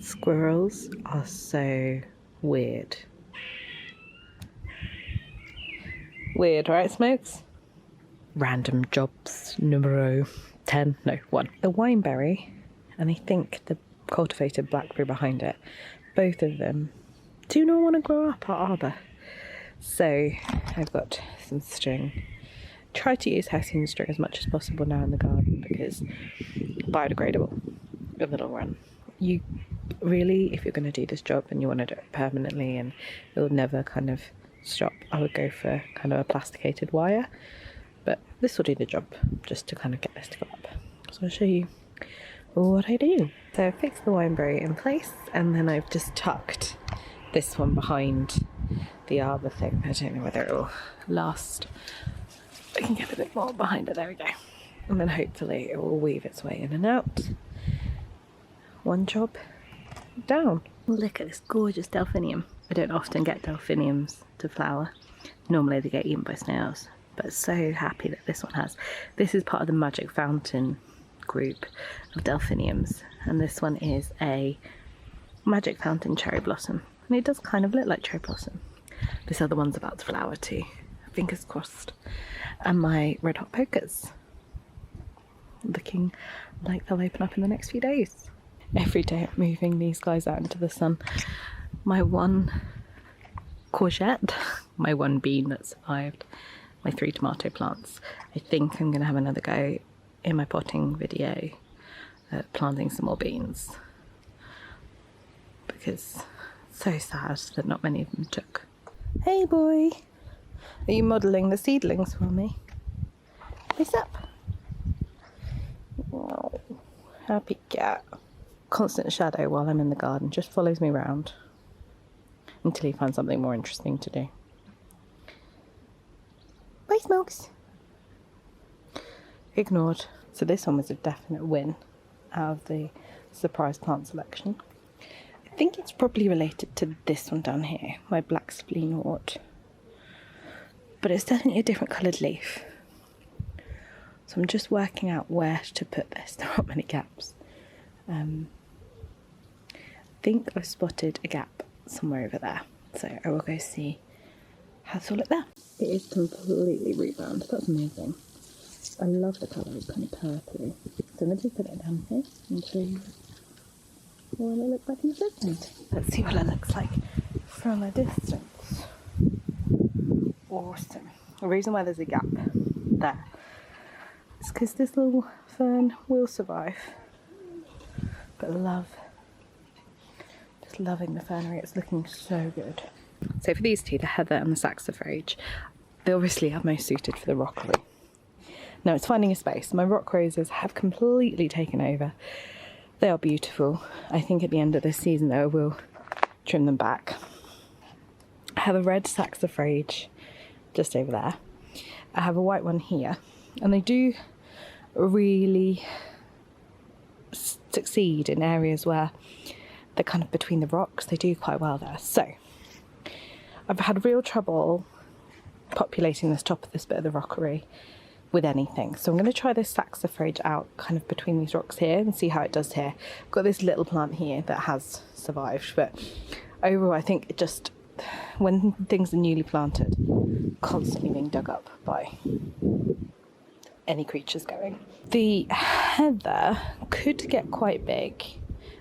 Squirrels are so weird. Weird, right, Smokes? Random jobs numero 10, no, 1. The wineberry, and I think the cultivated blackberry behind it, both of them do not want to grow up our arbour. So I've got some string. Try to use hessian string as much as possible now in the garden because biodegradable in the long run. You really, if you're going to do this job and you want to do it permanently and it'll never kind of stop, I would go for kind of a plasticated wire, but this will do the job just to kind of get this to go up. So I'll show you what I do. So I fixed the wineberry in place and then I've just tucked this one behind the arbor thing. I don't know whether it will last. I can get a bit more behind it, there we go. And then hopefully it will weave its way in and out. One job down. Look at this gorgeous delphinium. I don't often get delphiniums to flower. Normally they get eaten by snails, but so happy that this one has. This is part of the Magic Fountain group of delphiniums, and this one is a Magic Fountain cherry blossom, and it does kind of look like cherry blossom. This other one's about to flower too, fingers crossed. And my red hot pochas, looking like they'll open up in the next few days. Every day I'm moving these guys out into the sun. My one courgette, my one bean that survived, my 3 tomato plants. I think I'm going to have another go in my potting video at planting some more beans, because it's so sad that not many of them took. Hey boy, are you modelling the seedlings for me? Face up. Oh, happy cat. Constant shadow while I'm in the garden, just follows me around until he finds something more interesting to do. Bye, Smokes. Ignored. So this one was a definite win out of the surprise plant selection. I think it's probably related to this one down here, my black spleenwort. But it's definitely a different coloured leaf. So I'm just working out where to put this. There aren't many gaps. I think I've spotted a gap somewhere over there, so I will go see how to look there. It is completely root-bound, that's amazing. I love the colour, it's kind of purpley. So I'm going to put it down here and show you what it looks like in the second. Let's see what it looks like from a distance. Awesome. The reason why there's a gap there is because this little fern will survive. But just loving the fernery, it's looking so good. So for these two, the heather and the saxifrage, they obviously are most suited for the rockery. Now it's finding a space. My rock roses have completely taken over. They are beautiful. I think at the end of this season though, I will trim them back. I have a red saxifrage just over there. I have a white one here, and they do really succeed in areas where they're kind of between the rocks. They do quite well there. So I've had real trouble populating this top of this bit of the rockery with anything. So I'm going to try this saxifrage out kind of between these rocks here and see how it does here. I've got this little plant here that has survived, but overall I think it just, when things are newly planted, constantly being dug up by any creatures going. The heather could get quite big,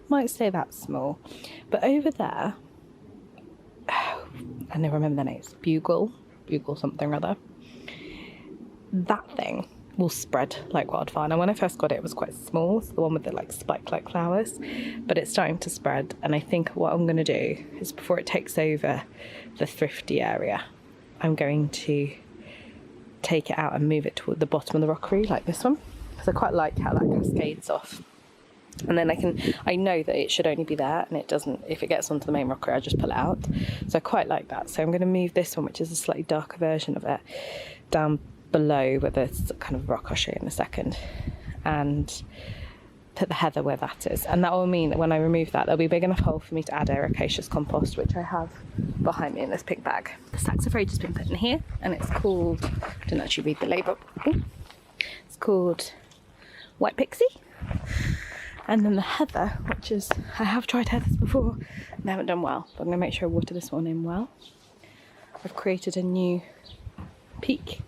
might stay that small, but over there, I never remember the names, bugle something or other, that thing will spread like wildfire. Now when I first got it, it was quite small, it's the one with the like spike-like flowers, but it's starting to spread, and I think what I'm going to do is before it takes over the thrifty area, I'm going to take it out and move it toward the bottom of the rockery like this one, because I quite like how that cascades off. And then I know that it should only be there, and it doesn't, if it gets onto the main rockery I just pull it out. So I quite like that. So I'm going to move this one, which is a slightly darker version of it, down below where there's kind of rock I'll show you in a second, and put the heather where that is. And that will mean that when I remove that, there'll be a big enough hole for me to add ericaceous compost, which I have behind me in this pink bag. The saxifrage has been put in here, and it's called, I didn't actually read the label, it's called White Pixie. And then the heather, which is, I have tried heathers before and they haven't done well, but I'm going to make sure I water this one in well. I've created a new peak,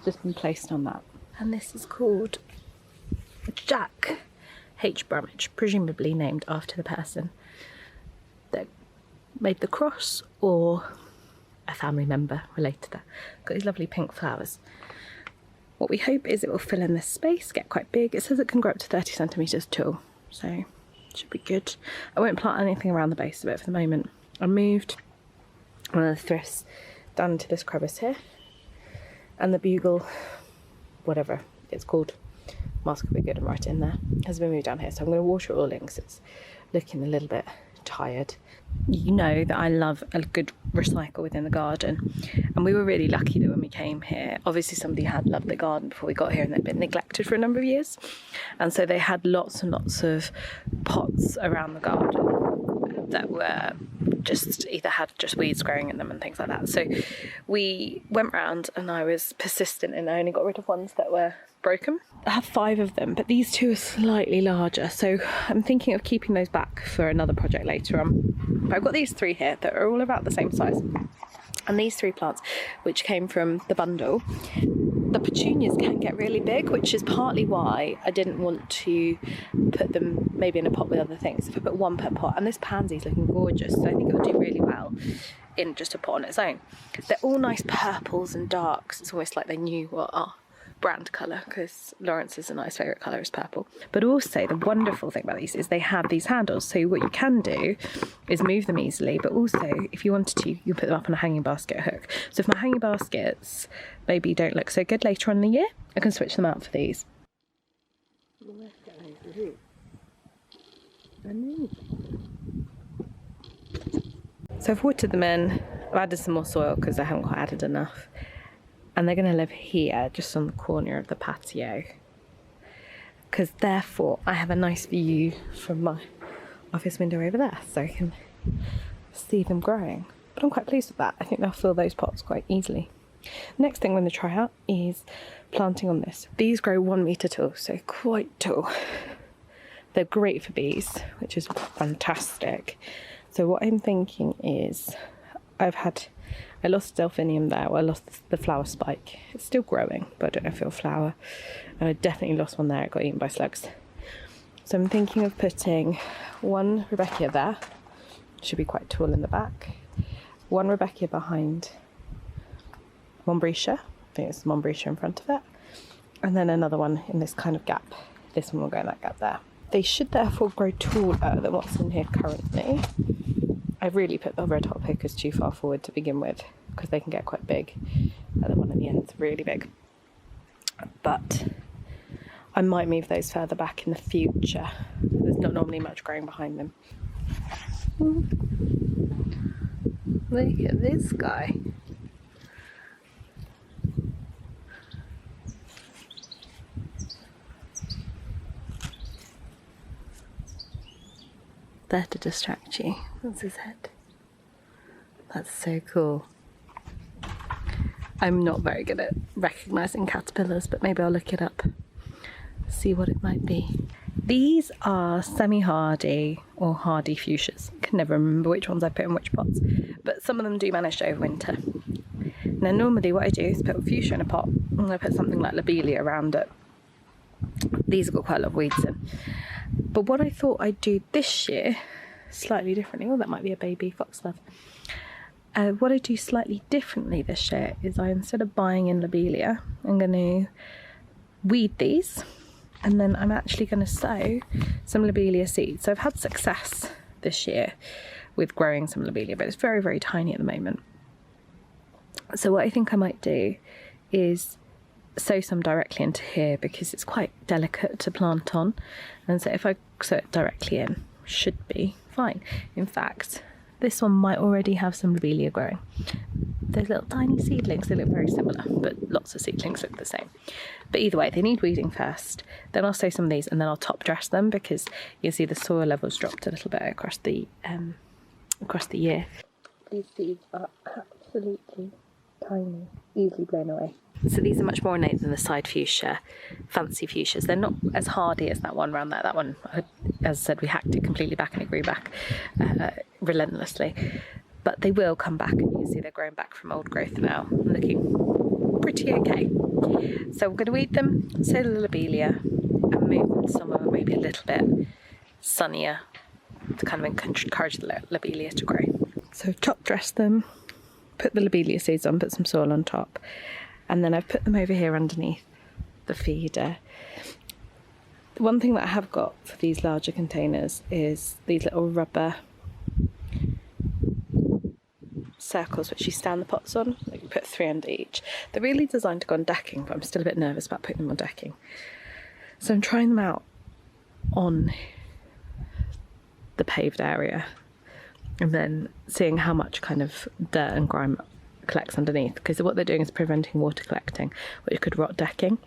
just been placed on that. And this is called Jack H. Brummage, presumably named after the person that made the cross or a family member related to that. Got these lovely pink flowers. What we hope is it will fill in this space, get quite big. It says it can grow up to 30 centimetres tall, so it should be good. I won't plant anything around the base of it for the moment. I moved one of the thrifts down into this crevice here, and the bugle, whatever it's called, mask will be good and right in there, has been moved down here. So I'm going to water it all in because it's looking a little bit tired. You know that I love a good recycle within the garden, and we were really lucky that when we came here, obviously somebody had loved the garden before we got here and they'd been neglected for a number of years, and so they had lots and lots of pots around the garden that were just either had just weeds growing in them and things like that. So we went round and I was persistent and I only got rid of ones that were broken. I have 5 of them, but these 2 are slightly larger, so I'm thinking of keeping those back for another project later on. But I've got these 3 here that are all about the same size, and these 3 plants which came from the bundle. The petunias can get really big, which is partly why I didn't want to put them maybe in a pot with other things. If I put 1 per pot, and this pansy's looking gorgeous, so I think it will do really well in just a pot on its own. They're all nice purples and darks. It's almost like they knew what our brand colour, because Lawrence's a nice favourite colour is purple. But also the wonderful thing about these is they have these handles, so what you can do is move them easily, but also if you wanted to, you can put them up on a hanging basket hook. So if my hanging baskets maybe don't look so good later on in the year, I can switch them out for these. So I've watered them in, I've added some more soil because I haven't quite added enough. And they're going to live here, just on the corner of the patio. Because therefore, I have a nice view from my office window over there, so I can see them growing. But I'm quite pleased with that. I think they'll fill those pots quite easily. Next thing I'm going to try out is planting on this. These grow 1 metre tall, so quite tall. They're great for bees, which is fantastic. So what I'm thinking is, I lost delphinium there, well, I lost the flower spike. It's still growing, but I don't know if it'll flower. And I definitely lost one there, it got eaten by slugs. So I'm thinking of putting 1 Rebecca there, should be quite tall in the back. 1 Rebecca behind Montbretia, I think it's Montbretia in front of it. And then another one in this kind of gap. This one will go in that gap there. They should therefore grow taller than what's in here currently. I've really put the red hot pickers too far forward to begin with, because they can get quite big. And the one at the end is really big. But I might move those further back in the future. There's not normally much growing behind them. Look at this guy. There to distract you. That's his head. That's so cool. I'm not very good at recognising caterpillars, but maybe I'll look it up, see what it might be. These are semi-hardy or hardy fuchsias. I can never remember which ones I put in which pots, but some of them do manage to overwinter. Now normally what I do is put a fuchsia in a pot and I put something like lobelia around it. These have got quite a lot of weeds in. But what I thought I'd do this year, slightly differently, oh that might be a baby foxglove. What I do slightly differently this year is instead of buying in lobelia, I'm going to weed these, and then I'm actually going to sow some lobelia seeds. So I've had success this year with growing some lobelia, but it's very, very tiny at the moment. So what I think I might do is sow some directly into here, because it's quite delicate to plant on, and so if I sow it directly in, should be fine. In fact, this one might already have some lobelia growing. Those little tiny seedlings, they look very similar, but lots of seedlings look the same. But either way, they need weeding first. Then I'll sow some of these, and then I'll top dress them, because you'll see the soil levels dropped a little bit across the year. These seeds are absolutely tiny, easily blown away. So these are much more ornate than the side fuchsia, fancy fuchsias. They're not as hardy as that one around there. That one, as I said, we hacked it completely back and it grew back relentlessly. But they will come back, and you can see they're growing back from old growth now, looking pretty okay. So we're going to weed them, sow the lobelia, and move them somewhere maybe a little bit sunnier to kind of encourage the lobelia to grow. So top dress them, put the lobelia seeds on, put some soil on top, and then I've put them over here underneath the feeder. One thing that I have got for these larger containers is these little rubber circles which you stand the pots on. Like you put 3 under each. They're really designed to go on decking, but I'm still a bit nervous about putting them on decking. So I'm trying them out on the paved area and then seeing how much kind of dirt and grime collects underneath, because what they're doing is preventing water collecting, which could rot decking.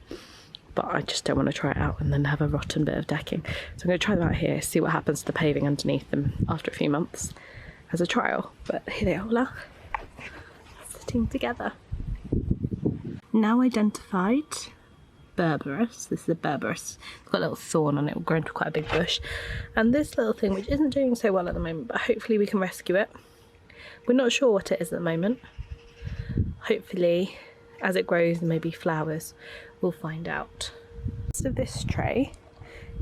But I just don't want to try it out and then have a rotten bit of decking. So I'm going to try them out here, see what happens to the paving underneath them after a few months as a trial. But here they all are, sitting together. Now identified berberis. This is a berberis. It's got a little thorn on it, will grow into quite a big bush. And this little thing, which isn't doing so well at the moment, but hopefully we can rescue it. We're not sure what it is at the moment. Hopefully, as it grows and maybe flowers, we'll find out. So this tray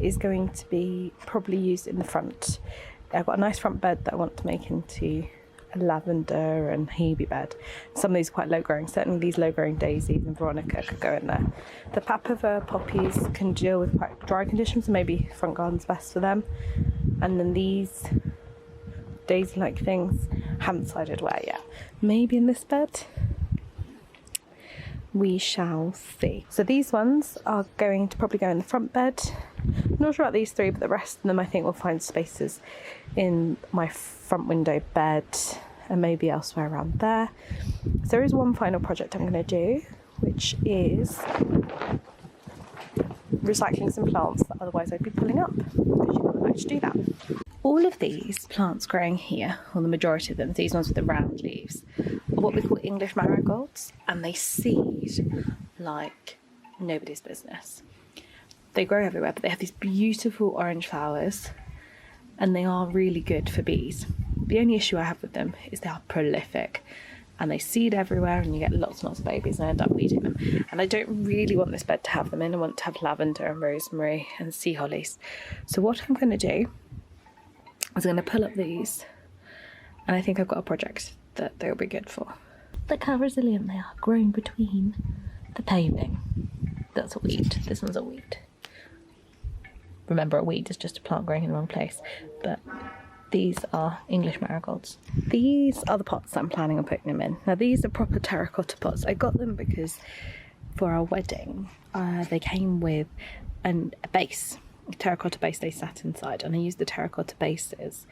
is going to be probably used in the front. I've got a nice front bed that I want to make into a lavender and hebe bed. Some of these are quite low growing, certainly these low growing daisies and veronica could go in there. The papaver poppies can deal with quite dry conditions, so maybe front garden's best for them. And then these daisy like things, haven't decided where yet. Maybe in this bed? We shall see. So these ones are going to probably go in the front bed. Not sure about these 3, but the rest of them I think will find spaces in my front window bed and maybe elsewhere around there. So there is one final project I'm going to do, which is recycling some plants that otherwise I'd be pulling up, because you wouldn't like to do that. All of these plants growing here, or the majority of them, these ones with the round leaves, are what we call English marigolds, and they seed like nobody's business. They grow everywhere, but they have these beautiful orange flowers, and they are really good for bees. The only issue I have with them is they are prolific, and they seed everywhere, and you get lots and lots of babies, and I end up weeding them. And I don't really want this bed to have them in. I want to have lavender and rosemary and sea hollies. So what I'm going to do is I'm going to pull up these, and I think I've got a project that they'll be good for. Look how resilient they are, growing between the paving. That's a weed. This one's a weed. Remember, a weed is just a plant growing in the wrong place. But these are English marigolds. These are the pots that I'm planning on putting them in. Now these are proper terracotta pots. I got them because for our wedding, they came with a base. A terracotta base they sat inside, and I used the terracotta bases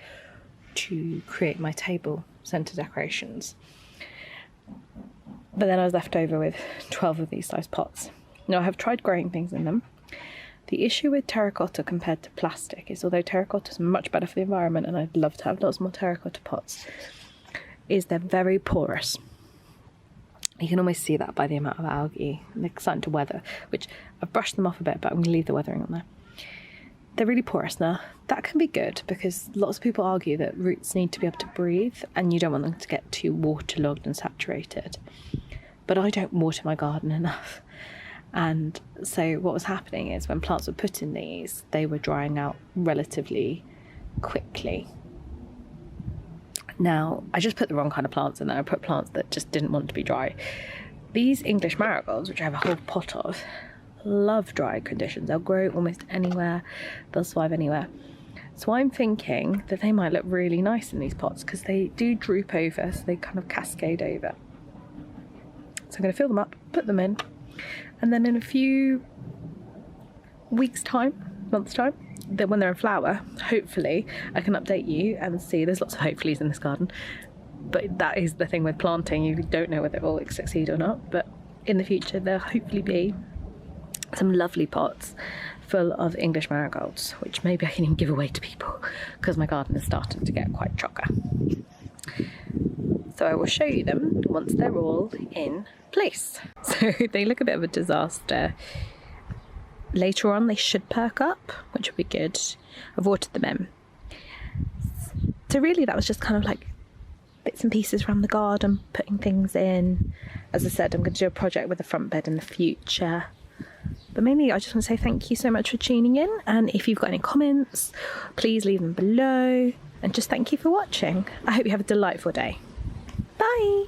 to create my table centre decorations. But then I was left over with 12 of these size pots. Now I have tried growing things in them. The issue with terracotta compared to plastic is, although terracotta is much better for the environment and I'd love to have lots more terracotta pots, is they're very porous. You can almost see that by the amount of algae. They're starting to weather, which I've brushed them off a bit, but I'm going to leave the weathering on there. They're really porous now. That can be good because lots of people argue that roots need to be able to breathe and you don't want them to get too waterlogged and saturated. But I don't water my garden enough. And so what was happening is when plants were put in these, they were drying out relatively quickly. Now, I just put the wrong kind of plants in there. I put plants that just didn't want to be dry. These English marigolds, which I have a whole pot of, love dry conditions. They'll grow almost anywhere, they'll survive anywhere. So I'm thinking that they might look really nice in these pots because they do droop over, so they kind of cascade over. So I'm going to fill them up, put them in, and then in a few weeks time, months time, then when they're in flower, hopefully I can update you and see. There's lots of hopefullys in this garden, but that is the thing with planting, you don't know whether it will succeed or not. But in the future there'll hopefully be some lovely pots full of English marigolds, which maybe I can even give away to people because my garden is starting to get quite chocker. So I will show you them once they're all in place. So they look a bit of a disaster. Later on they should perk up, which would be good. I've watered them in. So really that was just kind of like bits and pieces around the garden, putting things in. As I said, I'm going to do a project with the front bed in the future. But mainly I just want to say thank you so much for tuning in, and if you've got any comments, please leave them below, and just thank you for watching. I hope you have a delightful day. Bye!